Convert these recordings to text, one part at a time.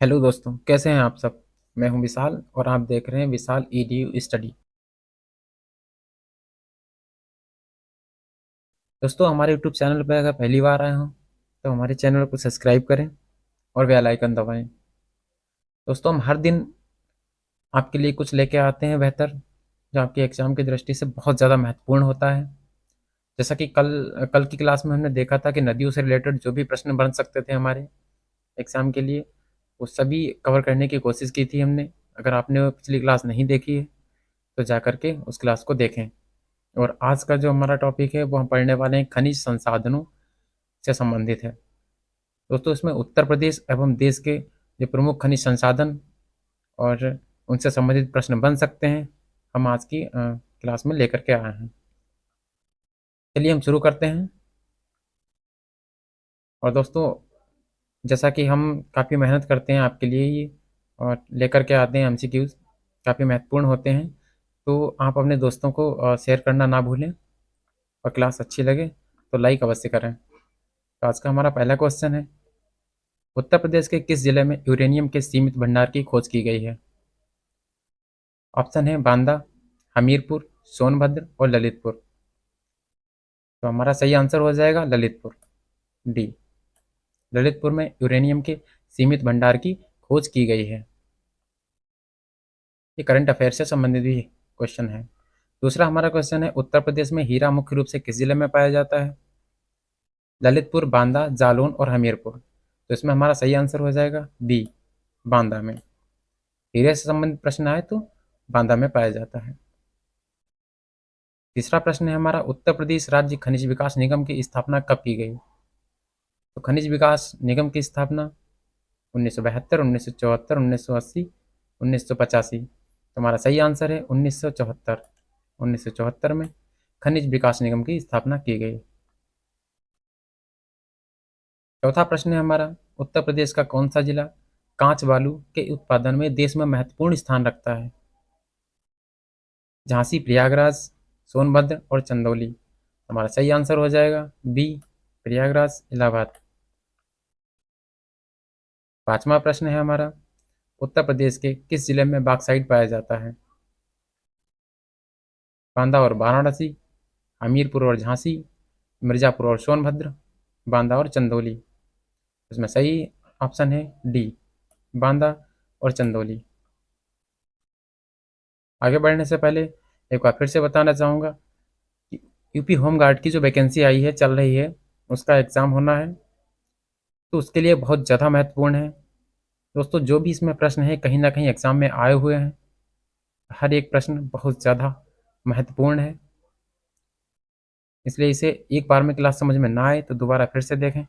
Hello दोस्तों, कैसे हैं आप सब? मैं हूं विशाल और आप देख रहे हैं विशाल ईडीयू स्टडी। दोस्तों, हमारे यूट्यूब चैनल पर अगर पहली बार आए हों तो हमारे चैनल को सब्सक्राइब करें और बेल आइकन दबाएं। दोस्तों, हम हर दिन आपके लिए कुछ लेके आते हैं बेहतर, जो आपके एग्जाम की दृष्टि से बहुत ज़्यादा महत्वपूर्ण होता है। जैसा कि कल कल की क्लास में हमने देखा था कि नदियों से रिलेटेड जो भी प्रश्न बन सकते थे हमारे एग्जाम के लिए, वो सभी कवर करने की कोशिश की थी हमने। अगर आपने वो पिछली क्लास नहीं देखी है तो जा करके उस क्लास को देखें। और आज का जो हमारा टॉपिक है वो हम पढ़ने वाले हैं खनिज संसाधनों से संबंधित है। दोस्तों, इसमें उत्तर प्रदेश एवं देश के जो प्रमुख खनिज संसाधन और उनसे संबंधित प्रश्न बन सकते हैं, हम आज की क्लास में लेकर के आए हैं। चलिए हम शुरू करते हैं। और दोस्तों, जैसा कि हम काफ़ी मेहनत करते हैं आपके लिए ये और लेकर के आते हैं एमसीक्यूज, काफ़ी महत्वपूर्ण होते हैं, तो आप अपने दोस्तों को शेयर करना ना भूलें। और क्लास अच्छी लगे तो लाइक अवश्य करें। तो आज का हमारा पहला क्वेश्चन है, उत्तर प्रदेश के किस जिले में यूरेनियम के सीमित भंडार की खोज की गई है? ऑप्शन है बांदा, हमीरपुर, सोनभद्र और ललितपुर। तो हमारा सही आंसर हो जाएगा ललितपुर, डी। ललितपुर में यूरेनियम के सीमित भंडार की खोज की गई है। ये करंट अफेयर से संबंधित भी क्वेश्चन है। दूसरा हमारा क्वेश्चन है, उत्तर प्रदेश में हीरा मुख्य रूप से किस जिले में पाया जाता है? ललितपुर, बांदा, जालौन और हमीरपुर। तो इसमें हमारा सही आंसर हो जाएगा बी, बांदा में। हीरे से संबंधित प्रश्न आए तो बांदा में पाया जाता है। तीसरा प्रश्न है हमारा, उत्तर प्रदेश राज्य खनिज विकास निगम की स्थापना कब की गई? तो खनिज विकास निगम की स्थापना 1972, 1974, 1980, 1985। तो हमारा सही आंसर है 1974। 1974 में खनिज विकास निगम की स्थापना की गई। चौथा प्रश्न है हमारा, उत्तर प्रदेश का कौन सा जिला कांच बालू के उत्पादन में देश में महत्वपूर्ण स्थान रखता है? झांसी, प्रयागराज, सोनभद्र और चंदौली। हमारा सही आंसर हो जाएगा बी, प्रयागराज, इलाहाबाद। पांचवा प्रश्न है हमारा, उत्तर प्रदेश के किस जिले में बॉक्साइट पाया जाता है? बांदा और वाराणसी, हमीरपुर और झांसी, मिर्जापुर और सोनभद्र, बांदा और चंदौली। इसमें सही ऑप्शन है डी, बांदा और चंदौली। आगे बढ़ने से पहले एक बार फिर से बताना चाहूँगा कि यूपी होम गार्ड की जो वैकेंसी आई है, चल रही है, उसका एग्ज़ाम होना है, तो उसके लिए बहुत ज़्यादा महत्वपूर्ण है। दोस्तों, जो भी इसमें प्रश्न है कहीं ना कहीं एग्ज़ाम में आए हुए हैं। हर एक प्रश्न बहुत ज़्यादा महत्वपूर्ण है, इसलिए इसे एक बार में क्लास समझ में ना आए तो दोबारा फिर से देखें।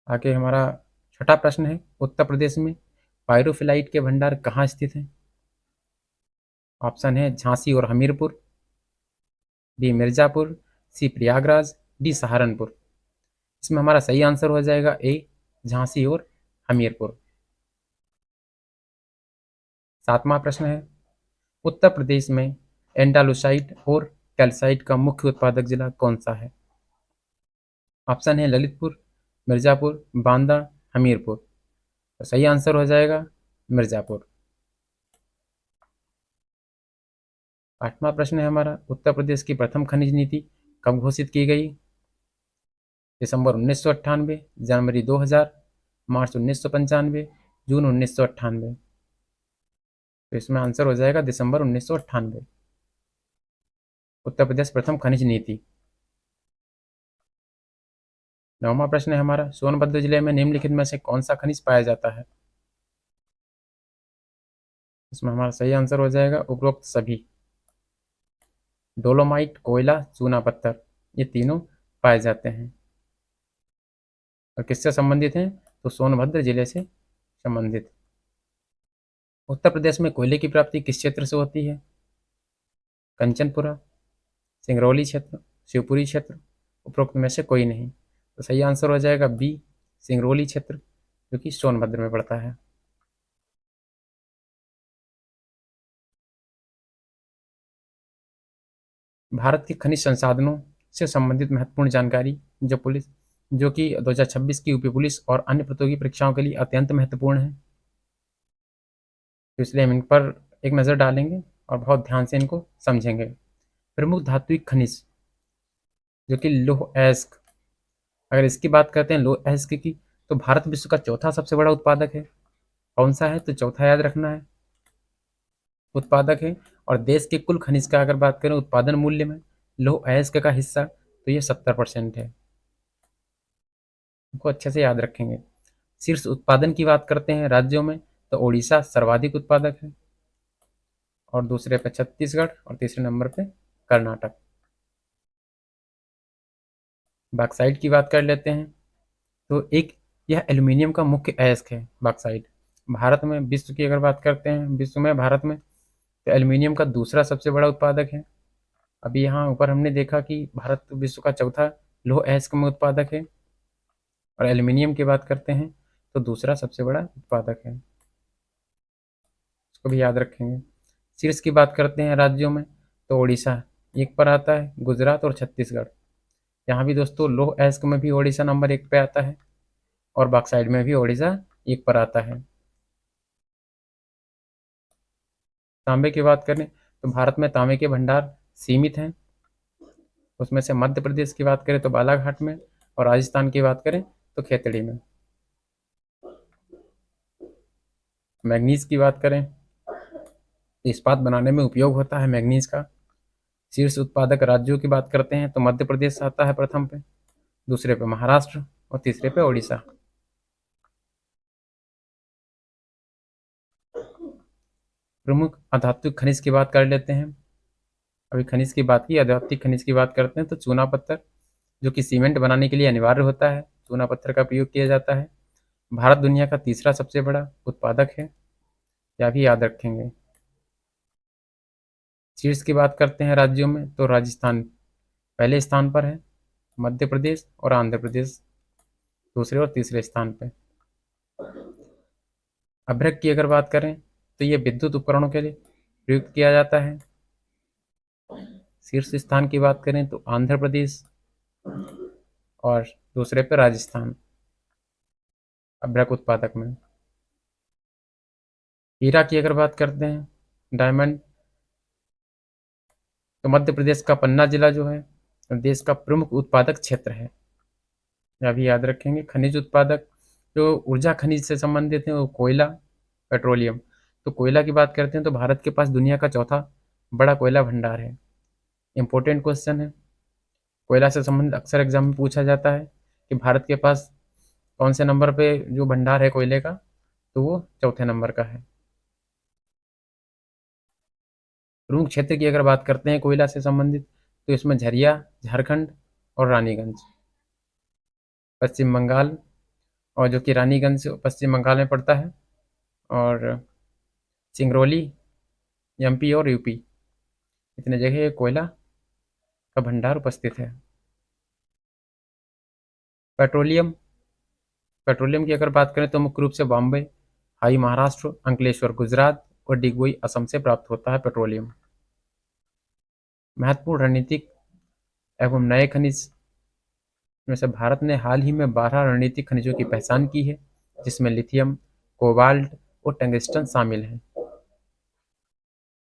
आगे हमारा छठा प्रश्न है, उत्तर प्रदेश में पायरोफिलाइट के भंडार कहाँ स्थित हैं? ऑप्शन है झांसी और हमीरपुर, बी मिर्जापुर, सी प्रयागराज, डी सहारनपुर। इसमें हमारा सही आंसर हो जाएगा ए, झांसी और हमीरपुर। सातवां प्रश्न है, उत्तर प्रदेश में एंडालुसाइट और कैल्साइट का मुख्य उत्पादक जिला कौन सा है? ऑप्शन है ललितपुर, मिर्जापुर, बांदा, हमीरपुर। तो सही आंसर हो जाएगा मिर्जापुर। आठवां प्रश्न है हमारा, उत्तर प्रदेश की प्रथम खनिज नीति कब घोषित की गई? दिसंबर 1998, जनवरी 2000, मार्च 1995, जून 1998। तो इसमें आंसर हो जाएगा दिसंबर 1998। उत्तर प्रदेश प्रथम खनिज नीति। नौवां प्रश्न है हमारा, सोनभद्र जिले में निम्नलिखित में से कौन सा खनिज पाया जाता है? इसमें हमारा सही आंसर हो जाएगा उपरोक्त सभी। डोलोमाइट, कोयला, चूना पत्थर, ये तीनों पाए जाते हैं। और किससे संबंधित हैं? तो सोनभद्र जिले से संबंधित। उत्तर प्रदेश में कोयले की प्राप्ति किस क्षेत्र से होती है? कंचनपुरा, सिंगरौली क्षेत्र, शिवपुरी क्षेत्र, उपरोक्त में से कोई नहीं। तो सही आंसर हो जाएगा बी, सिंगरौली क्षेत्र, जो कि सोनभद्र में पड़ता है। भारत के खनिज संसाधनों से संबंधित महत्वपूर्ण जानकारी जो पुलिस जो कि 2026 की यूपी पुलिस और अन्य प्रतियोगी परीक्षाओं के लिए अत्यंत महत्वपूर्ण है। तो इसलिए हम इन पर एक नज़र डालेंगे और बहुत ध्यान से इनको समझेंगे। प्रमुख धात्विक खनिज जो कि लौह अयस्क, अगर इसकी बात करते हैं लौह अयस्क की, तो भारत विश्व का चौथा सबसे बड़ा उत्पादक है। कौन सा है? तो चौथा याद रखना है, उत्पादक है। और देश के कुल खनिज का अगर बात करें उत्पादन मूल्य में लौह अयस्क का हिस्सा, तो ये 70% है। इनको अच्छे से याद रखेंगे। शीर्ष उत्पादन की बात करते हैं राज्यों में, तो ओडिशा सर्वाधिक उत्पादक है, और दूसरे पे छत्तीसगढ़, और तीसरे नंबर पे कर्नाटक। बॉक्साइट की बात कर लेते हैं, तो एक यह एल्यूमिनियम का मुख्य अयस्क है बॉक्साइट। भारत में विश्व की अगर बात करते हैं, विश्व में भारत में तो एल्यूमिनियम का दूसरा सबसे बड़ा उत्पादक है। अभी यहाँ ऊपर हमने देखा कि भारत विश्व का चौथा लौह अयस्क में उत्पादक है, और एल्यूमिनियम की बात करते हैं तो दूसरा सबसे बड़ा उत्पादक है। इसको भी याद रखेंगे। शीर्ष की बात करते हैं राज्यों में, तो ओडिशा एक पर आता है, गुजरात और छत्तीसगढ़। यहाँ भी दोस्तों लौह अयस्क में भी ओडिशा नंबर 1 पे आता है, और बॉक्साइट में भी ओडिशा 1 पर आता है। तांबे की बात करें तो भारत में तांबे के भंडार सीमित हैं। उसमें से मध्य प्रदेश की बात करें तो बालाघाट में, और राजस्थान की बात करें तो खेतड़ी में। मैग्नीज की बात करें, इस्पात बनाने में उपयोग होता है मैग्नीज का। शीर्ष उत्पादक राज्यों की बात करते हैं तो मध्य प्रदेश आता है प्रथम पे, दूसरे पे महाराष्ट्र, और तीसरे पे ओडिशा। प्रमुख अधात्विक खनिज की बात कर लेते हैं। अभी खनिज की बात की, अधात्विक खनिज की बात करते हैं तो चूना पत्थर, जो कि सीमेंट बनाने के लिए अनिवार्य होता है, चूना पत्थर का प्रयोग किया जाता है। भारत दुनिया का तीसरा सबसे बड़ा उत्पादक है, यह भी याद रखेंगे। शीर्ष की बात करते हैं राज्यों में, तो राजस्थान पहले स्थान पर है, मध्य प्रदेश और आंध्र प्रदेश दूसरे और तीसरे स्थान पर। अभ्रक की अगर बात करें तो ये विद्युत उपकरणों के लिए प्रयुक्त किया जाता है। शीर्ष स्थान की बात करें तो आंध्र प्रदेश, और दूसरे पर राजस्थान अभ्रक उत्पादक में। हीरा की अगर बात करते हैं, डायमंड, तो मध्य प्रदेश का पन्ना जिला जो है देश का प्रमुख उत्पादक क्षेत्र है, यह भी याद रखेंगे। खनिज उत्पादक जो ऊर्जा खनिज से संबंधित है वो कोयला, पेट्रोलियम। तो कोयला की बात करते हैं तो भारत के पास दुनिया का चौथा बड़ा कोयला भंडार है। इंपॉर्टेंट क्वेश्चन है, कोयला से संबंधित अक्सर एग्जाम में पूछा जाता है कि भारत के पास कौन से नंबर पे जो भंडार है कोयले का, तो वो चौथे नंबर का है। प्रमुख क्षेत्र की अगर बात करते हैं कोयला से संबंधित, तो इसमें झरिया, झारखंड और रानीगंज, पश्चिम बंगाल, और जो कि रानीगंज पश्चिम बंगाल में पड़ता है, और सिंगरौली एमपी और यूपी, इतने जगह कोयला का भंडार उपस्थित है। पेट्रोलियम, पेट्रोलियम की अगर बात करें तो मुख्य रूप से बॉम्बे, हाई महाराष्ट्र, अंकलेश्वर गुजरात और डिगबोई असम से प्राप्त होता है पेट्रोलियम। महत्वपूर्ण रणनीतिक एवं नए खनिज में से भारत ने हाल ही में 12 रणनीतिक खनिजों की पहचान की है, जिसमें लिथियम, कोबाल्ट और टंगस्टन शामिल हैं।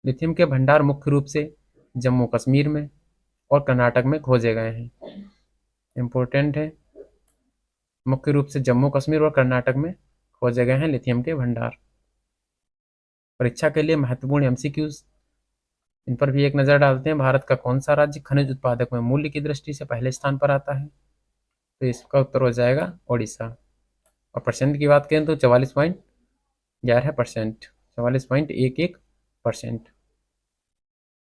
लिथियम के भंडार मुख्य रूप से जम्मू कश्मीर में और कर्नाटक में खोजे गए हैं। इम्पोर्टेंट है, मुख्य रूप से जम्मू कश्मीर और कर्नाटक में खोजे गए हैं लिथियम के भंडार। परीक्षा के लिए महत्वपूर्ण एमसीक्यूज, इन पर भी एक नज़र डालते हैं। भारत का कौन सा राज्य खनिज उत्पादक में मूल्य की दृष्टि से पहले स्थान पर आता है? तो इसका उत्तर हो जाएगा ओडिशा। और परसेंट की बात करें तो 44.11%, 44.11%।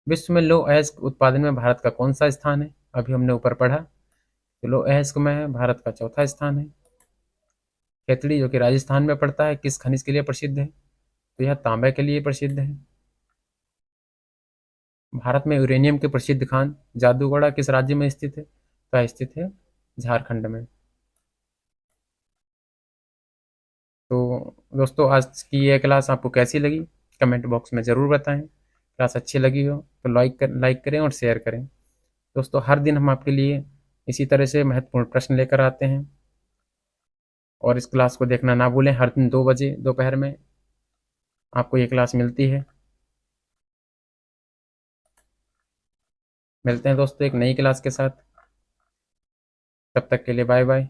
विश्व में लौह अयस्क उत्पादन में भारत का कौन सा स्थान है? अभी हमने ऊपर पढ़ा, तो लौह अयस्क में है भारत का चौथा स्थान है। खेतड़ी जो कि राजस्थान में पड़ता है, किस खनिज के लिए प्रसिद्ध है? तो यह तांबे के लिए प्रसिद्ध है। भारत में यूरेनियम के प्रसिद्ध खान जादूगोड़ा किस राज्य में स्थित है? तो स्थित है झारखंड में। तो दोस्तों आज की ये क्लास आपको कैसी लगी कमेंट बॉक्स में ज़रूर बताएं। क्लास अच्छी लगी हो तो लाइक करें और शेयर करें। दोस्तों हर दिन हम आपके लिए इसी तरह से महत्वपूर्ण प्रश्न लेकर आते हैं। और इस क्लास को देखना ना भूलें, हर दिन 2 बजे दोपहर में आपको ये क्लास मिलती है। मिलते हैं दोस्तों एक नई क्लास के साथ, तब तक के लिए बाय बाय।